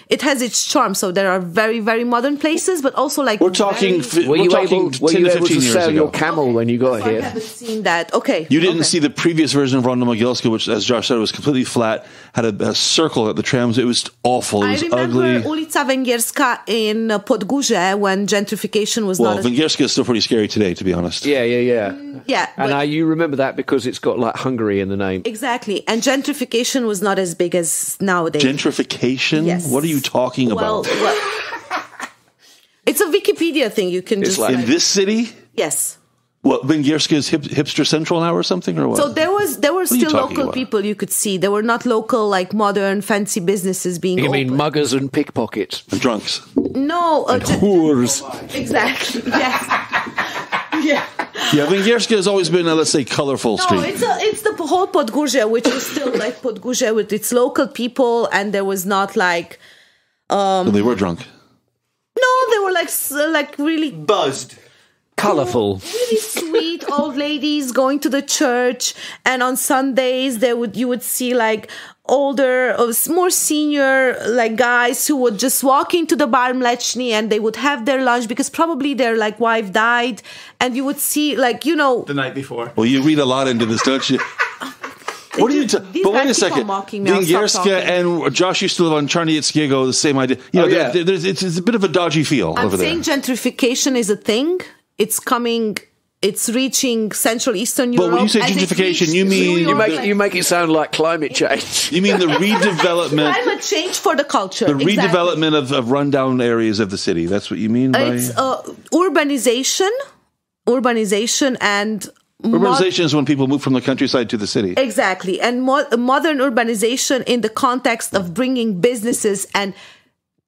it has its charm. So there are very, very modern places, but also we're talking. Were you able to sell your camel when you got here? I haven't seen that. Okay. You didn't see the previous version of Rondo Mogilskie, which, as Josh said, was completely flat, had a circle at the trams. It was awful. It was ugly. I remember Ulica Węgierska in Podgórze when gentrification was not. Well, Węgierska is still pretty scary today, to be honest. Yeah. Yeah. And you remember that because it's got Hungary in the name. Exactly. And gentrification was not as big as nowadays. Gentrification? Yes. What are you talking about? Well, it's a Wikipedia thing. You can just in this city. Yes. What, Węgierska is hipster central now or something, or what? So there were still local about? people you could see. There were not local, like, modern, fancy businesses being You opened. mean muggers and pickpockets? And drunks. No. Whores. Exactly, yes. Yeah. Yeah, Węgierska has always been, let's say, colorful No, street. it's the whole Podgórze, which is still like Podgórze with its local people, and there was not like... So they were drunk. No, they were like really Buzzed. Colourful. really sweet old ladies going to the church, and on Sundays you would see like older or more senior like guys who would just walk into the bar mleczny, and they would have their lunch because probably their like wife died, and you would see like The night before. Well, you read a lot into this, don't you? What are you? But wait a second. Węgierska and Josh used to live on Czarnieckiego. The same idea. You know, it's a bit of a dodgy feel I'm over there. saying gentrification is a thing. It's coming. It's reaching Central Eastern Europe. But when you say gentrification, you mean You make it sound like climate change. you mean the redevelopment, climate change for the culture. the redevelopment of rundown areas of the city. That's what you mean by It's urbanization, and urbanization is when people move from the countryside to the city. exactly, and modern urbanization in the context of bringing businesses and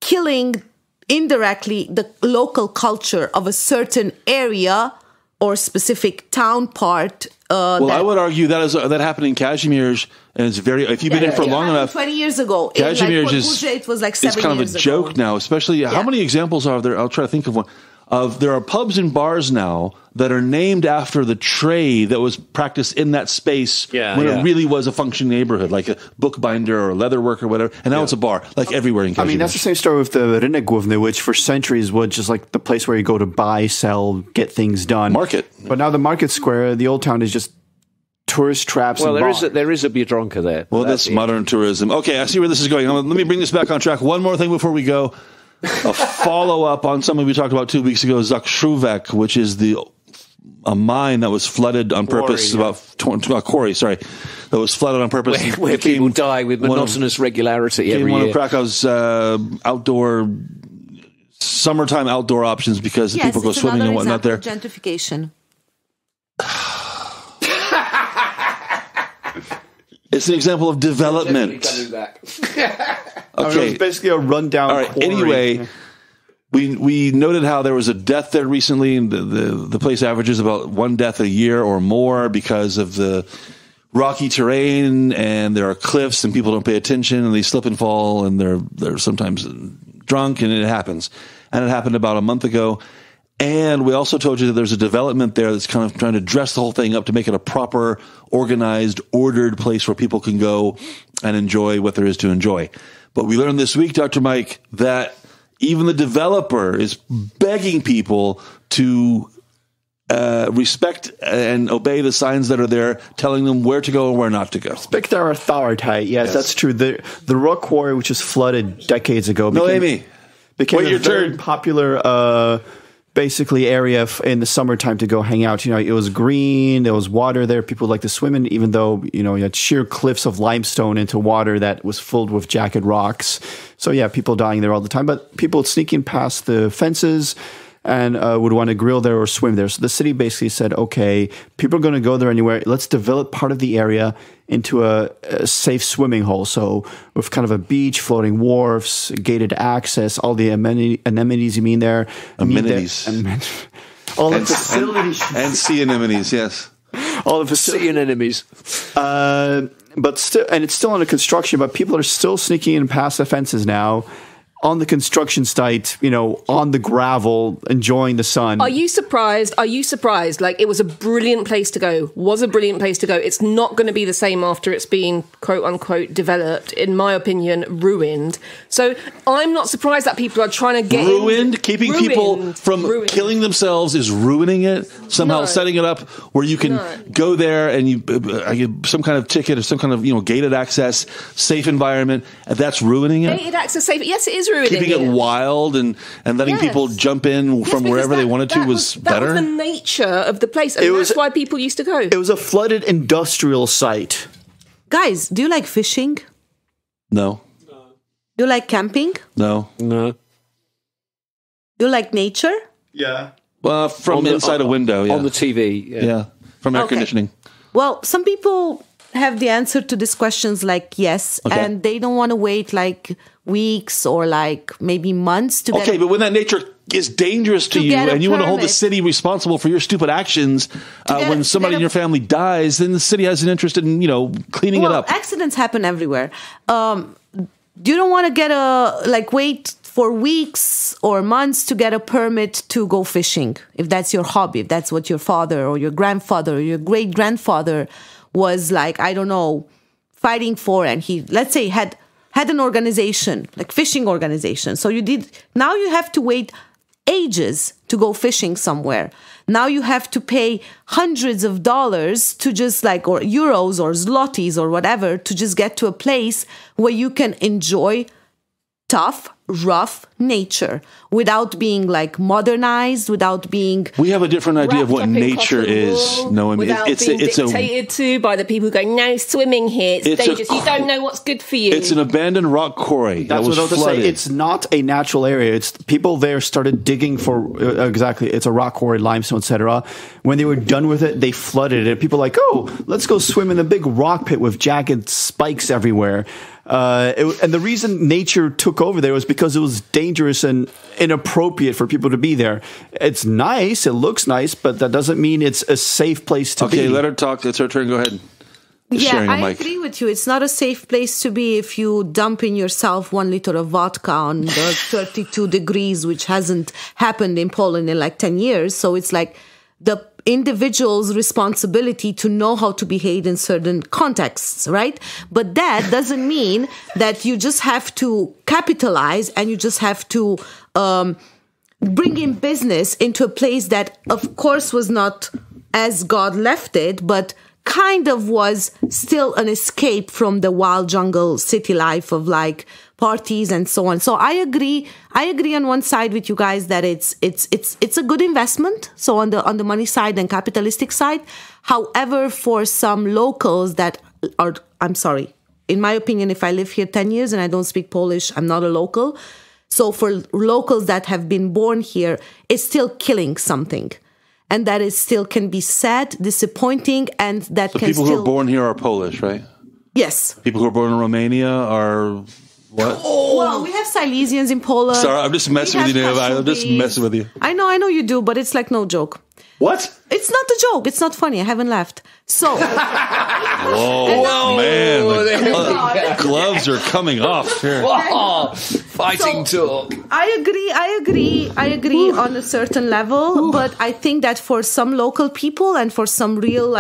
killing indirectly the local culture of a certain area or specific town part. Well, I would argue that happened in Kazimierz, and it's very. If you've been in for long enough, 20 years ago, Kazimierz it was like 7 it's kind of a years joke ago. now. Especially how many examples are there? I'll try to think of one. There are pubs and bars now that are named after the trade that was practiced in that space when it really was a functioning neighborhood, like a bookbinder or a leatherwork or whatever. And now it's a bar, like everywhere in Kazimierz. I mean, that's the same story with the Rynek Główny, which for centuries was just like the place where you go to buy, sell, get things done. Market. But now the market square, the old town, is just tourist traps. Well, and there is a Biedronka there. Well, that's modern tourism. Okay, I see where this is going. Let me bring this back on track. One more thing before we go. A follow-up on something we talked about 2 weeks ago, Zakrzówek, which is a mine that was flooded on purpose, quarry, that was flooded on purpose. Where people die with monotonous regularity every one year. of Krakow's summertime outdoor options because people go swimming and whatnot there. Gentrification. It's an example of development. Okay, it's basically a rundown. All right. Quarry. Anyway, we noted how there was a death there recently, and the place averages about one death a year or more because of the rocky terrain, and there are cliffs, and people don't pay attention, and they slip and fall, and they're sometimes drunk, and it happens. And it happened about a month ago. And we also told you that there's a development there that's kind of trying to dress the whole thing up to make it a proper, organized, ordered place where people can go and enjoy what there is to enjoy. But we learned this week, Dr. Mike, that even the developer is begging people to respect and obey the signs that are there, telling them where to go and where not to go. Respect our authority. Yes, that's true. The rock quarry, which was flooded decades ago, became a very popular basically area in the summertime to go hang out. You know, it was green, there was water there, people liked to swim in, even though, you know, you had sheer cliffs of limestone into water that was filled with jagged rocks. So yeah, people dying there all the time, but people sneaking past the fences and would want to grill there or swim there. So the city basically said, okay, people are going to go there anywhere. Let's develop part of the area into a safe swimming hole. So with kind of a beach, floating wharfs, gated access, all the amenities you mean there. Amenities. All the facilities. And sea anemones, yes. All the facilities. Sea anemones. But still, and it's still under construction, but people are still sneaking in past the fences now. On the construction site, you know, on the gravel, enjoying the sun. Are you surprised? Like, it was a brilliant place to go. It's not going to be the same after it's been, quote unquote, developed, in my opinion, ruined. So I'm not surprised that people are trying to get ruined. Keeping people from killing themselves is ruining it. Somehow setting it up where you can go there and you get some kind of ticket or some kind of, you know, gated access, safe environment. That's ruining it. Gated access, safe. Yes, it is ruining keeping it wild and letting people jump in from wherever they wanted to was better. That was the nature of the place, and that's why people used to go. It was a flooded industrial site. Guys, do you like fishing? No. Do you like camping? No. You like nature? Yeah. Well, from inside a window, on the TV. Yeah, from air conditioning. Well, some people have the answer to these questions like yes, and they don't want to wait like weeks or like maybe months to get. Okay, but when that nature is dangerous to you and you want to hold the city responsible for your stupid actions, when somebody in your family dies, then the city has an interest in, cleaning it up. Accidents happen everywhere. You don't want to get wait for weeks or months to get a permit to go fishing. If that's your hobby, if that's what your father or your grandfather or your great grandfather was like, I don't know, fighting for, and he, let's say, had an organization, like fishing organization. So now you have to wait ages to go fishing somewhere. Now you have to pay hundreds of dollars to just or euros or zlotys or whatever to just get to a place where you can enjoy tough, rough nature without being modernized, without being. We have a different idea of what nature is. No, I mean it's dictated to by the people who go, no swimming here. It's dangerous. You don't know what's good for you. It's an abandoned rock quarry. That's what I was to say. It's not a natural area. It's people there started digging for exactly. It's a rock quarry, limestone, etc. When they were done with it, they flooded it. People let's go swim in a big rock pit with jagged spikes everywhere. And the reason nature took over there was because it was dangerous and inappropriate for people to be there. It's nice, it looks nice, but that doesn't mean it's a safe place to be. Okay, let her talk. It's her turn. Go ahead. I agree with you. It's not a safe place to be if you dump in yourself 1 liter of vodka on the 32 degrees, which hasn't happened in Poland in 10 years. So it's the individual's responsibility to know how to behave in certain contexts, right? But that doesn't mean that you just have to capitalize and you just have to bring in business into a place that, of course, was not as God left it, but kind of was still an escape from the wild jungle city life of parties and so on. So I agree on one side with you guys that it's a good investment. So on the money side and capitalistic side. However, for some locals that are, I'm sorry, in my opinion, if I live here 10 years and I don't speak Polish, I'm not a local. So for locals that have been born here, it's still killing something. And that is still can be sad, disappointing, and that so can people who are born here are Polish, right? Yes. People who are born in Romania are what? Oh. Well, we have Silesians in Poland. Sorry, I'm just messing with you. I'm just messing with you. I know you do, but it's no joke. What? It's not a joke. It's not funny. I haven't laughed. So. Whoa, man. The gloves are coming off here. Whoa, fighting talk. I agree on a certain level, but I think that for some local people and for some real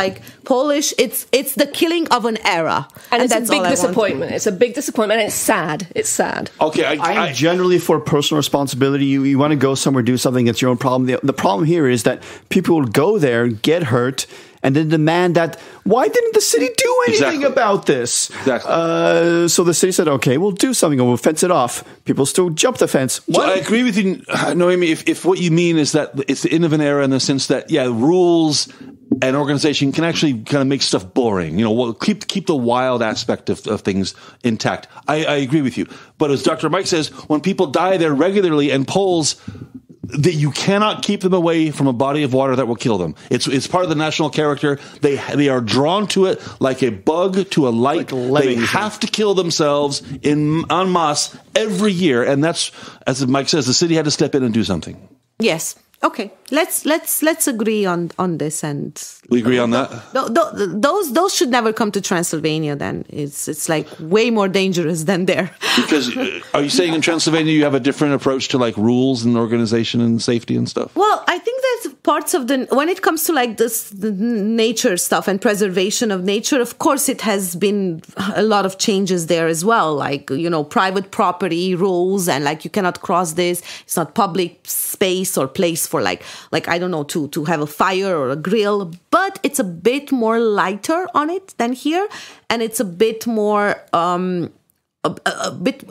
Polish, it's the killing of an era. And it's a big disappointment. It's a big disappointment and it's sad. It's sad. Okay, I'm generally for personal responsibility. You want to go somewhere, do something, it's your own problem. The problem here is that people will go there, get hurt, and then demand that, why didn't the city do anything about this? Exactly. So the city said, okay, we'll do something and we'll fence it off. People still jump the fence. So I agree with you, Noemi, if what you mean is that it's the end of an era in the sense that, rules and organization can actually kind of make stuff boring. Keep the wild aspect of things intact. I agree with you. But as Dr. Mike says, when people die there regularly and Poles, that you cannot keep them away from a body of water that will kill them. It's part of the national character. They are drawn to it like a bug to a light. They have to kill themselves en masse every year, and that's, as Mike says, the city had to step in and do something. Yes. Okay, let's agree on this, and we agree on that. Those should never come to Transylvania. Then it's way more dangerous than there. Because are you saying in Transylvania you have a different approach to rules and organization and safety and stuff? Well, I think that parts of when it comes to the nature stuff and preservation of nature, of course, it has been a lot of changes there as well. Private property rules and you cannot cross this. It's not public space or place for I don't know to have a fire or a grill, but it's a bit more lighter on it than here, and it's a bit more a bit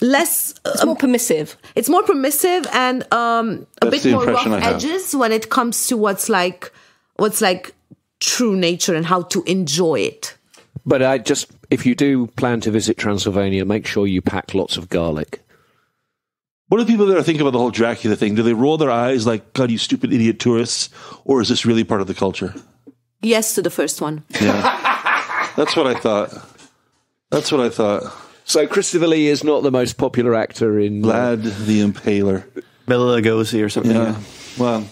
less. It's more permissive. It's more permissive and a bit more rough edges when it comes to what's true nature and how to enjoy it. But if you do plan to visit Transylvania, make sure you pack lots of garlic. What do people there think about the whole Dracula thing? Do they roll their eyes like, God, you stupid idiot tourists? Or is this really part of the culture? Yes to the first one. Yeah. That's what I thought. So Christopher Lee is not the most popular actor in... Vlad the Impaler. Bela Lugosi or something. Yeah. Well,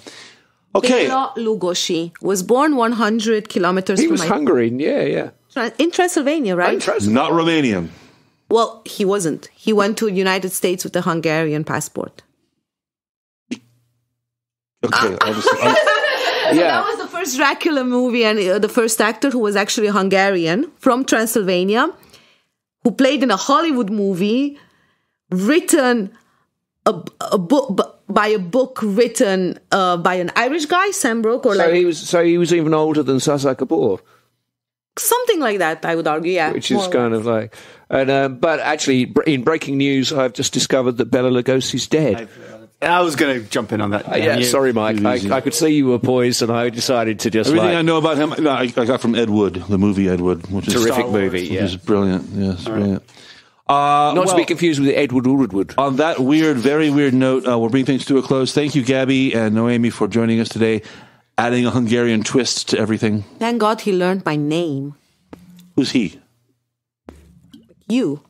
okay. Bela Lugosi was born 100 kilometers He was Hungarian, yeah. in Transylvania, right? Not Romanian. Well, he wasn't. He went to the United States with a Hungarian passport. Okay. That was the first Dracula movie, and the first actor who was actually Hungarian from Transylvania, who played in a Hollywood movie, written a book by an Irish guy, Sam Brook, He was even older than Sasa Kapoor. Something like that, I would argue, yeah. Which is kind of like... but actually, in breaking news, I've just discovered that Bela Lugosi's dead. I was going to jump in on that. Sorry, Mike. I could see you were poised, and I decided to just Everything I know about him, I got from Ed Wood, the movie Ed Wood, which is terrific movie, which is brilliant. Yes, brilliant. Not to be confused with Edward Woodward. On that very weird note, we'll bring things to a close. Thank you, Gabby and Noemi, for joining us today, adding a Hungarian twist to everything. Thank God he learned my name. Who's he? You.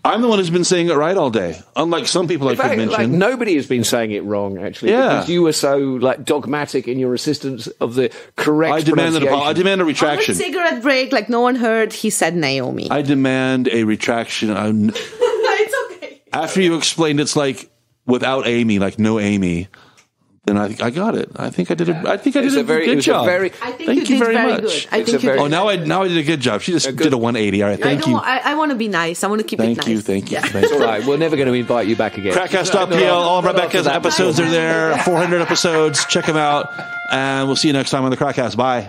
I'm the one who's been saying it right all day. Unlike some people I could mention. Nobody has been saying it wrong, actually. Yeah. Because you were so dogmatic in your insistence of the correct pronunciation. I demand a retraction. On a cigarette break, like no one heard, he said Naomi. I demand a retraction. It's okay. After you explained it's like without Amy, like no Amy, then I got it. I think I did a good job. Thank you very much. Now I did a good job. She just did a 180. All right, thank you. I want to be nice. I want to keep it nice. Thank you. It's all right. We're never going to invite you back again. KrakCast.pl. All of Rebecca's episodes are there. 400 episodes. Check them out. And we'll see you next time on the KrakCast. Bye.